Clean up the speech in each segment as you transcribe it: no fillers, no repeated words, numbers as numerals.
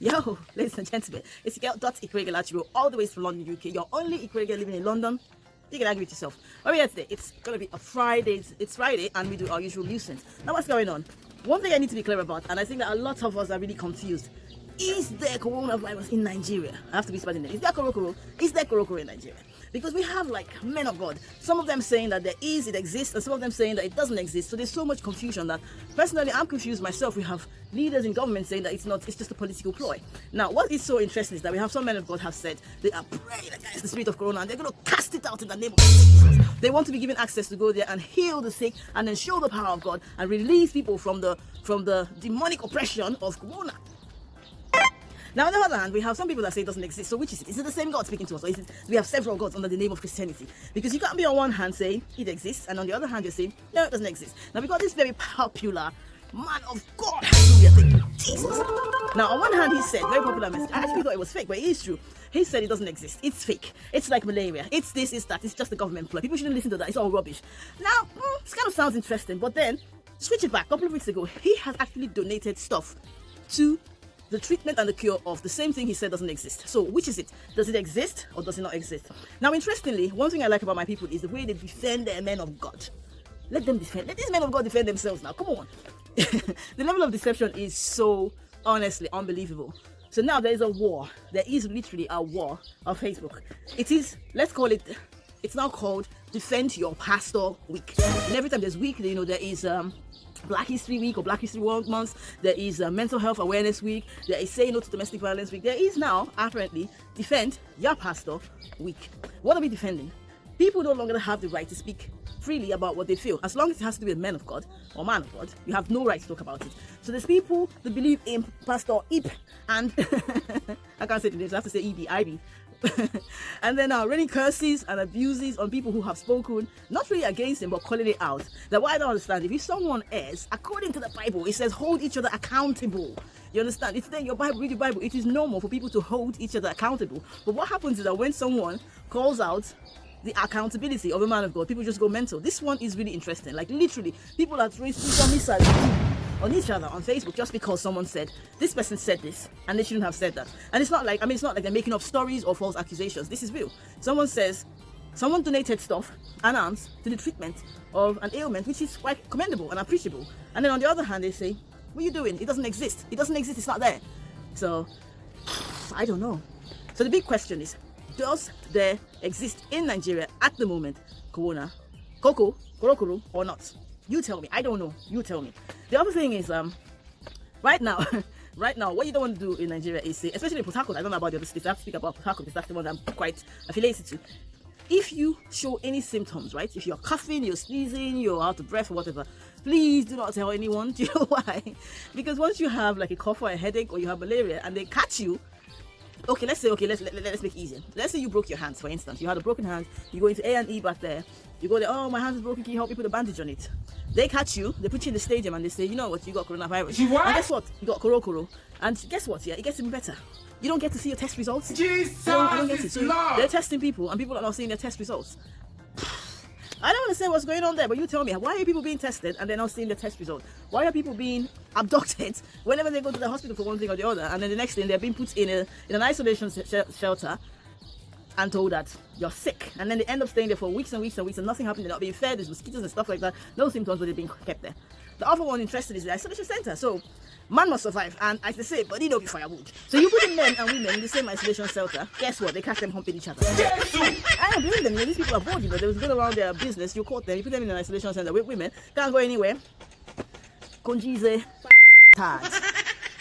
Yo, ladies and gentlemen, it's IkwerreGirl all the way from London, UK. Your only IkwerreGirl living in London. You can argue with yourself. Where we are today, it's gonna be a Friday. It's Friday, and we do our usual musings. Now, what's going on? One thing I need to be clear about, and I think that a lot of us are really confused: is there coronavirus in Nigeria? I have to be smarter. Is there corona? Is there corona in Nigeria? Because we have like men of God, some of them saying that it exists, and some of them saying that it doesn't exist. So there's so much confusion that personally I'm confused myself. We have leaders in government saying that it's not, it's just a political ploy. Now, what is so interesting is that we have some men of God have said they are praying against the spirit of corona and they're going to cast it out in the name of Jesus. They want to be given access to go there and heal the sick and then show the power of God and release people from the demonic oppression of corona. Now, on the other hand, we have some people that say it doesn't exist. So which is it? Is it the same God speaking to us? Or is it, we have several gods under the name of Christianity? Because you can't be on one hand saying it exists, and on the other hand you're saying, no, it doesn't exist. Now, we've got this very popular man of God, hallelujah, thank you, Jesus. Now, on one hand, he said, very popular message. I actually thought it was fake, but it is true. He said it doesn't exist. It's fake. It's like malaria. It's this, it's that. It's just a government ploy. People shouldn't listen to that. It's all rubbish. Now, this kind of sounds interesting, but then, switch it back. A couple of weeks ago, he has actually donated stuff to the treatment and the cure of the same thing he said doesn't exist. So which is it? Does it exist or does it not exist? Now, interestingly, one thing I like about my people is the way they defend their men of God. Let them defend. Let these men of God defend themselves now. Come on. The level of deception is so honestly unbelievable. So now there is a war. There is literally a war of Facebook. It is, let's call it, it's now called Defend Your Pastor Week. And every time there's week, you know, there is Black History Week or Black History Month. There is Mental Health Awareness Week. There is Say No to Domestic Violence Week. There is now, apparently, Defend Your Pastor Week. What are we defending? People no longer have the right to speak freely about what they feel. As long as it has to do with men of God or man of God, you have no right to talk about it. So there's people that believe in Pastor Ip and I can't say the names, I have to say EB. And then raining curses and abuses on people who have spoken, not really against him, but calling it out. That what I don't understand, if someone else, according to the Bible, it says hold each other accountable. You understand? It's there in your Bible, read the Bible. It is normal for people to hold each other accountable. But what happens is that when someone calls out the accountability of a man of God, people just go mental. This one is really interesting. Like literally, people are throwing spiritual missiles on each other on Facebook just because someone said this person said this and they shouldn't have said that. And it's not like, it's not like they're making up stories or false accusations. This is real. Someone says someone donated stuff and arms to the treatment of an ailment, which is quite commendable and appreciable. And then on the other hand, they say, what are you doing? It doesn't exist. It doesn't exist. It's not there. So I don't know. So the big question is, does there exist in Nigeria at the moment corona, korokoro or not? You tell me. I don't know. You tell me. The other thing is, right now, what you don't want to do in Nigeria is say, especially in Port Harcourt, I don't know about the other states. I have to speak about Port Harcourt because that's the one that I'm quite affiliated to. If you show any symptoms, right? If you're coughing, you're sneezing, you're out of breath or whatever, please do not tell anyone. Do you know why? Because once you have like a cough or a headache or you have malaria and they catch you, okay, let's make it easier. Let's say you broke your hands, for instance. You had a broken hand. You go into A&E back there. You go there, oh, my hand is broken. Can you help me put a bandage on it? They catch you. They put you in the stadium and they say, you know what? You got coronavirus. What? And guess what? You got korokoro. And guess what? Yeah, it gets even better. You don't get to see your test results. Jesus, you don't get it. So Lord. they're testing people and people are not seeing their test results. I don't understand what's going on there, but you tell me, why are people being tested and they're not seeing the test result? Why are people being abducted whenever they go to the hospital for one thing or the other, and then the next thing they're being put in an isolation shelter and told that you're sick, and then they end up staying there for weeks and weeks and weeks and nothing happened. They're not being fed, there's mosquitoes and stuff like that, no symptoms, but they're being kept there. The other one interested is the isolation center. So man must survive, and as they say, body don't be firewood. So you put in men and women in the same isolation shelter, guess what? They catch them humping each other. I don't blame them. These people are bored, they was going around their business, you caught them, you put them in an isolation center with women, can't go anywhere. Konjize tags.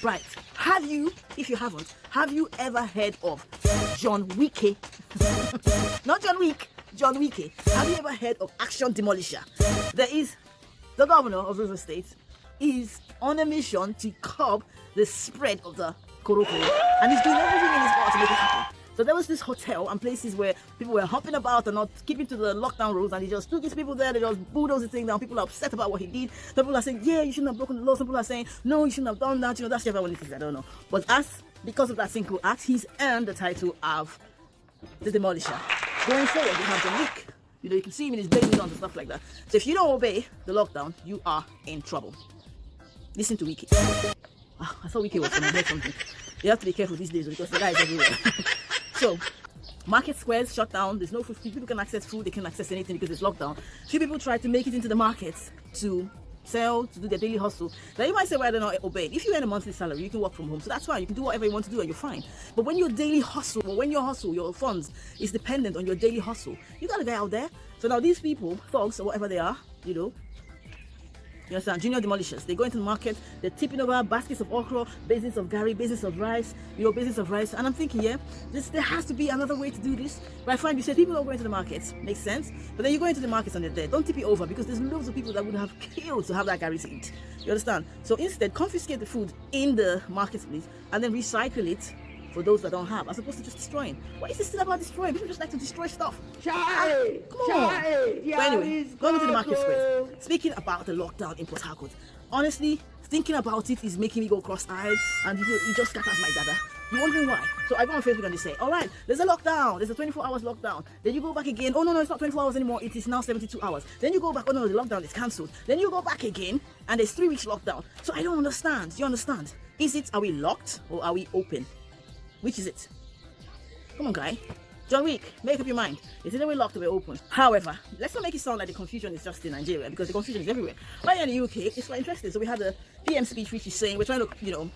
Right. Have you, if you haven't, have you ever heard of John Wike? Not John Wick, John Wike. Have you ever heard of Action Demolisher? There is the governor of River State is on a mission to curb the spread of the korokoro, and he's doing everything in his power to make it happen. So there was this hotel and places where people were hopping about and not keeping to the lockdown rules, and he just took his people there, they just bulldozed the thing down. People are upset about what he did. Some people are saying, yeah, you shouldn't have broken the law. Some people are saying, no, you shouldn't have done that. That's just one thing, I don't know. But because of that single act, he's earned the title of the Demolisher. Going forward, we have John Wick. You can see him in his blazing guns and stuff like that. So if you don't obey the lockdown, you are in trouble. Listen to Wiki. I thought Wiki was going to hear something. You have to be careful these days because the guy is everywhere. So, market squares shut down. There's no food. People can access food. They can access anything because it's lockdown. Few people try to make it into the markets to sell, to do their daily hustle. Now you might say, well, they're not obeying. If you earn a monthly salary, you can work from home. So that's fine. You can do whatever you want to do and you're fine. But when your daily hustle, or when your hustle, your funds is dependent on your daily hustle, you got to get out there. So now these people, thugs or whatever they are, you know, you understand? Junior demolishers. They go into the market, they're tipping over baskets of okra, basins of gari, basins of rice, basins of rice. And I'm thinking, yeah, there has to be another way to do this. But I find you say people don't go into the markets. Makes sense. But then you go into the markets and they're there. Don't tip it over because there's loads of people that would have killed to have that gari to eat. You understand? So instead, confiscate the food in the marketplace and then recycle it for those that don't have, as opposed to just destroying. What is this still about destroying? People just like to destroy stuff. Come on. But anyway, going to the market squares. Speaking about the lockdown in Port Harcourt, honestly, thinking about it is making me go cross-eyed, and it just scatters my dada. You're wondering why? So I go on Facebook and they say, all right, there's a lockdown, there's a 24 hours lockdown. Then you go back again, oh no, it's not 24 hours anymore, it is now 72 hours. Then you go back, oh no, the lockdown is cancelled. Then you go back again, and there's 3 weeks lockdown. So I don't understand. Do you understand? Are we locked or are we open? Which is it? Come on, guy. John Wick, make up your mind. Is it we're locked or we're open? However, let's not make it sound like the confusion is just in Nigeria, because the confusion is everywhere. But in the UK, it's quite interesting. So we had a PM speech which is saying we're trying to,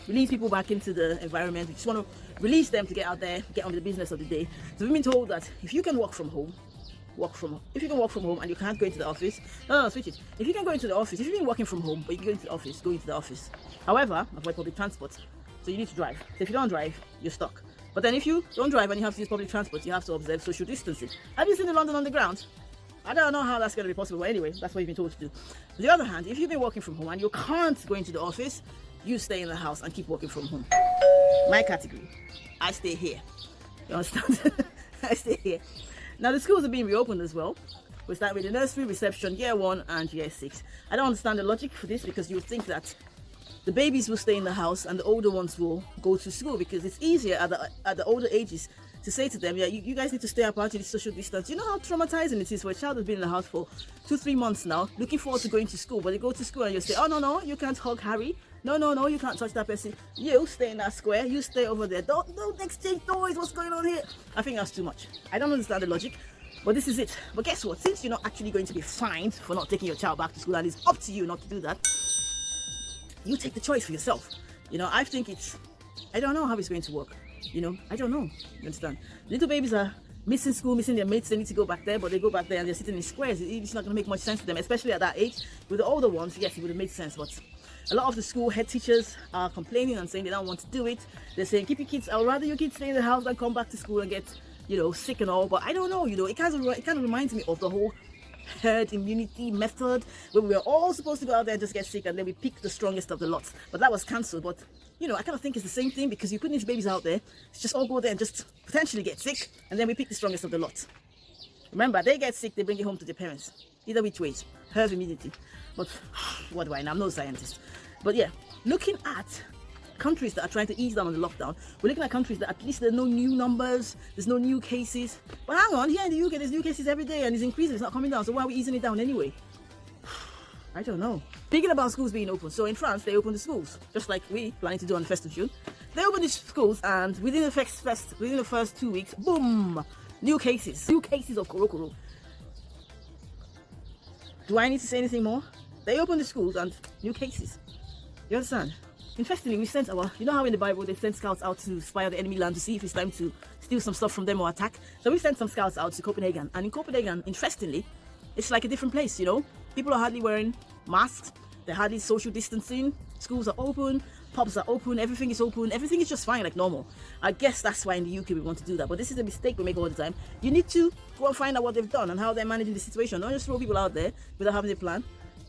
release people back into the environment. We just want to release them to get out there, get on with the business of the day. So we've been told that if you can work from home, work from home. If you can work from home and you can't go into the office, no, switch it. If you can go into the office, if you've been working from home but you can go into the office, go into the office. However, avoid public transport. So you need to drive. So if you don't drive, you're stuck. But then if you don't drive and you have to use public transport, you have to observe social distancing. Have you seen the London Underground? I don't know how that's going to be possible, but anyway, that's what you've been told to do. On the other hand, if you've been working from home and you can't go into the office, you stay in the house and keep working from home. My category, I stay here. You understand? I stay here. Now the schools are being reopened as well. We start with the nursery, reception, year 1 and year 6. I don't understand the logic for this, because you would think that the babies will stay in the house and the older ones will go to school, because it's easier at the older ages to say to them, yeah, you guys need to stay apart to the social distance. You know how traumatizing it is for a child who's been in the house for 2-3 months now, looking forward to going to school, but they go to school and you say, oh no, you can't hug Harry. No, you can't touch that person. You stay in that square, you stay over there. Don't exchange toys. What's going on here? I think that's too much. I don't understand the logic, but this is it. But guess what? Since you're not actually going to be fined for not taking your child back to school, and it's up to you not to do that, you take the choice for yourself. I think I don't know how it's going to work. I don't know. You understand? Little babies are missing school, missing their mates. They need to go back there, but they go back there and they're sitting in squares. It's not going to make much sense to them, especially at that age. With the older ones, yes, it would have made sense, but a lot of the school head teachers are complaining and saying they don't want to do it. They're saying, keep your kids, I would rather your kids stay in the house than come back to school and get, sick and all. But I don't know, it kind of reminds me of the whole herd immunity method, where we were all supposed to go out there and just get sick, and then we pick the strongest of the lots. But that was cancelled. But I kind of think it's the same thing, because you put these babies out there, just all go there and just potentially get sick, and then we pick the strongest of the lot. Remember, they get sick, they bring it home to their parents. Either which ways, herd immunity. But what do I know? I'm no scientist. But yeah, looking at countries that are trying to ease down on the lockdown, we're looking at countries that at least there are no new numbers, there's no new cases. But hang on, here in the UK there's new cases every day and it's increasing, it's not coming down. So why are we easing it down anyway? I don't know. Speaking about schools being open, so in France they opened the schools, just like we planning to do on the 1st of June. They opened the schools, and within the first 2 weeks, boom, new cases of Korokoro. Do I need to say anything more? They opened the schools and new cases. You understand? Interestingly, we sent how in the Bible they send scouts out to spy out the enemy land to see if it's time to steal some stuff from them or attack. So we sent some scouts out to Copenhagen, and in Copenhagen, interestingly, it's like a different place. People are hardly wearing masks, they're hardly social distancing, schools are open, pubs are open, everything is open, everything is just fine like normal. I guess that's why in the UK we want to do that, but this is a mistake we make all the time. You need to go and find out what they've done and how they're managing the situation. Don't just throw people out there without having a plan.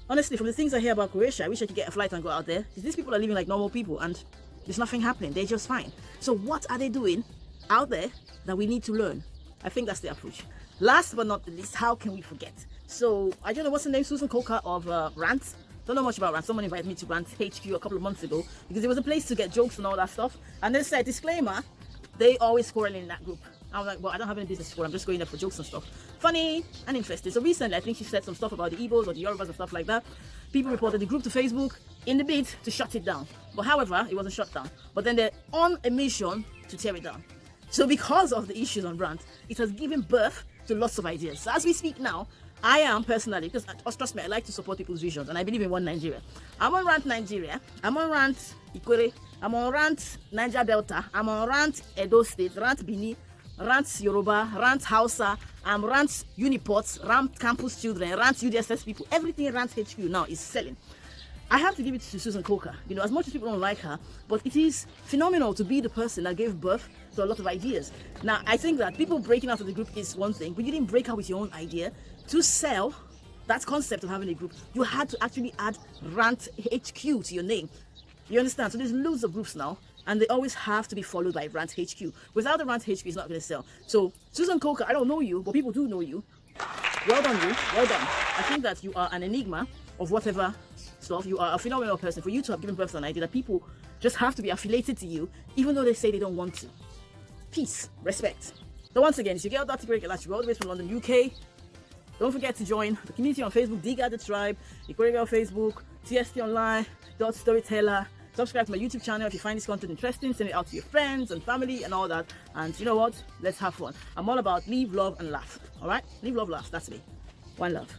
Honestly, from the things I hear about Croatia, I wish I could get a flight and go out there, because these people are living like normal people and there's nothing happening. They're just fine. So what are they doing out there that we need to learn? I think that's the approach. Last but not the least, how can we forget? So I don't know what's her name, Susan Coker of Rant. Don't know much about Rant. Someone invited me to Rant HQ a couple of months ago because it was a place to get jokes and all that stuff. And they said, disclaimer, they always quarrel in that group. I was like, well, I don't have any business for it. I'm just going there for jokes and stuff. Funny and interesting. So recently, I think she said some stuff about the Igbos or the Yorubas and stuff like that. People reported the group to Facebook in the bid to shut it down. But however, it wasn't shut down. But then they're on a mission to tear it down. So because of the issues on rant, it has given birth to lots of ideas. So as we speak now, I am personally, because trust me, I like to support people's visions and I believe in one Nigeria. I'm on rant Nigeria, I'm on rant Ikwere, I'm on rant Niger Delta, I'm on rant Edo State, rant Bini, rant Yoruba, rant Hausa, I'm rant Uniports, rant Campus Children, rant UDSS people. Everything rant HQ now is selling. I have to give it to Susan Coker. You know, as much as people don't like her, but it is phenomenal to be the person that gave birth to a lot of ideas. Now, I think that people breaking out of the group is one thing, but you didn't break out with your own idea to sell that concept of having a group. You had to actually add Rant HQ to your name. You understand? So there's loads of groups now, and they always have to be followed by Rant HQ. Without the Rant HQ, it's not going to sell. So, Susan Coker, I don't know you, but people do know you. Well done, you. Well done. I think that you are an enigma of whatever stuff. You are a phenomenal person. For you to have given birth to an idea that people just have to be affiliated to you, even though they say they don't want to. Peace, respect. So once again, it's your girl, IkwerreGirl, all the way from London, UK. Don't forget to join the community on Facebook, Dig Out the Tribe, IkwerreGirl Facebook, TST Online, Storyteller. Subscribe to my YouTube channel if you find this content interesting. Send it out to your friends and family and all that. And you know what? Let's have fun. I'm all about live, love, and laugh. All right? Live, love, laugh. That's me. One love.